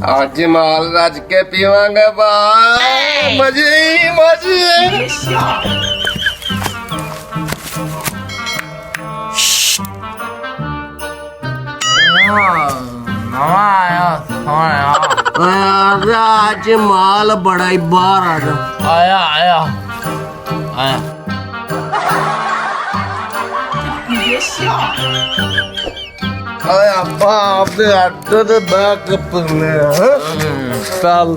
आज माल रज के पीवांगे भाई मजे ही मजे। आज माल बड़ा ही बाहर आया आया आया। आया बाप दे अड्डे दे बैक पने चल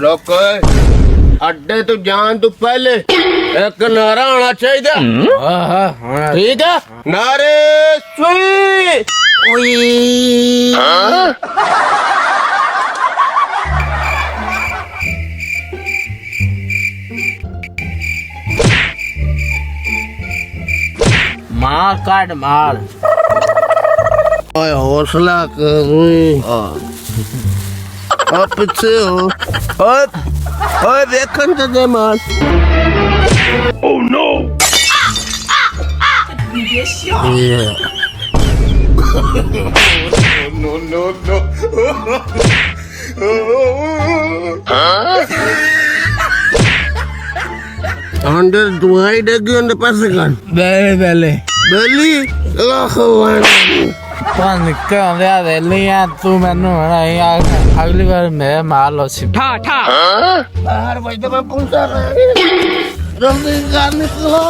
लोग अड्डे तो जान तू पहले एक नारा होना चाहिए। ठीक है नारे सुई मार काट मार हौसला कर पीछे हो देखन तो दे मार। Oh no! No no no! अंदर दुआई डेगी अंदर पैसे kan? Beli. Pan निकल रहा है लिया तू मैंने ना अगली बार मैं मार लो सी ठा ठा बाहर बजते मैं पूछा रहा जल्दी निकलो।